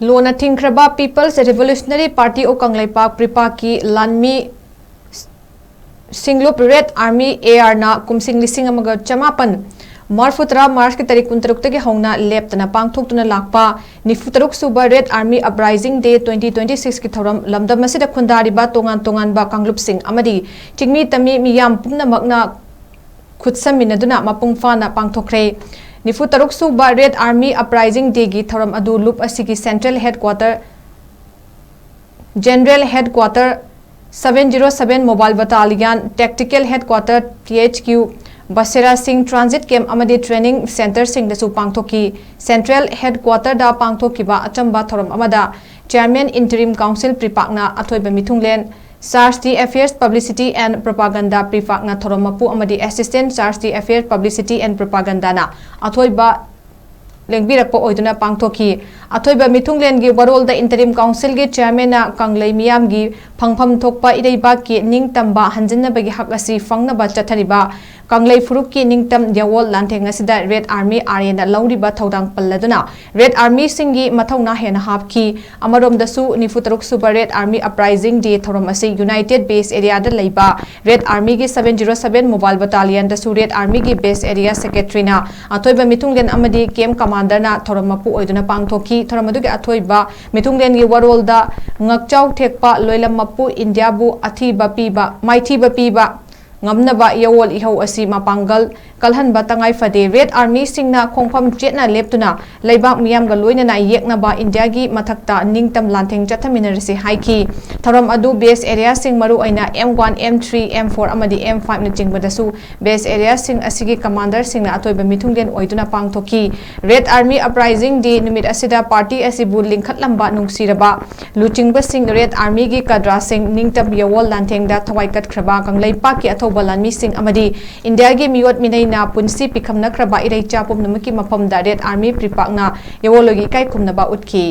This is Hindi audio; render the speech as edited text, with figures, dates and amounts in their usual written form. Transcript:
लोना थिंखरबा पीपल्स रिवोल्यूशनरी पार्टी ओ Kangleipak Prepak की Laanmee Anglup red army AR ना कुमसिंग लिसिंग अमगर चमापन मरफुतरा मार्च की तारीख 29 के हौना लेप्तना पांगथोक्तुना लाकपा निफुतरुक सुबा रेड आर्मी अपराइजिंग डे 2026 की थौरम लमदमसिदा खुंदारिबा तोंगान तोंगान बा कांगलुपसिंग अमदी चिंगमी तमी मियाम पुनमकना खुदसमिनदुना मपुंग फाना पांगथोखरे निफुतरुक सुबा रेड आर्मी अपराइजिंग डे की थौरम अदु लुप असिगी central headquarters general headquarters 707 mobile battalion tactical headquarters THQ बसेरा सिंह ट्रांजिट कैंप अमदी ट्रेनिंग सेंटर सिंह पांगथोकी सेंट्रल हेडक्वार्टर दा पांगथोकीबा अचंबा थौरम अमदा चेयरमैन इंटरिम काउंसिल प्रिपाकना अथोइबा मिथुंगलेन charge the affairs publicity and propaganda प्रिपाकना थौरम मपु अमदी assistant charge the affairs publicity and प्रोपागंडाना अथोइबा लेंबिरकपा ओइदुना पांगथोकी अथोइबा मिथुंगलेन गी वरोल द इंटरिम काउंसिल गे चेयरमैन कांगलै मियाम गी फंगफम थोकपा इदैबा की निंगतंबा हंजिनबगी हक असि फंगनबा चथरिबा कांगलै फुरुक की निंगतम यवोल लांथेंग असिदा रेड आर्मी आरएना लौरिबा थौदांग पल्लदुना रेड आर्मी सिंगी मथौना हेना हापकी अमरोमदसु निफुतरुक super red army uprising day थौरम असि यूनाइटेड बेस एरिया दा लैबा रेड आर्मी गी 707 मोबाइल बटालियन दसु रेड आर्मी गी बेस एरिया सेक्रेटरीना अथोइबा मिथुंगलेन अमदी केम कमांडरना थौरम मपु ओइदुना पांगथोकी थौरम अदुगे अथोइबा मिथुंगलेन गी वरोल दा ngakchau thekpa loilam mapu india bu athiba piba maithiba piba ngamnaba yawol ihau asi mapangal kalhanba tangai fade red army singna khongpham chetna leptuna leibak miyam ga loina na yekna ba india gi mathakta ningtam lantheng chathaminarisi haiki thoram adu base area sing maru aina m1 m3 m4 amadi m5 na jingbadasu base area sing asigi commander singna atoiba mithunglen oiduna pangthoki red army uprising day numit asida party asibu lingkhatlamba nungsiraba luchingba sing red army gi kadra sing ningtam yawol lantheng da thawai katkhra Kangleipak ki athoba Laanmee sing amadi india gi miyot minai na punsi pikhamna khraba irei chapum namaki mafam da red army Prepak na yawologi kai khumna ba utki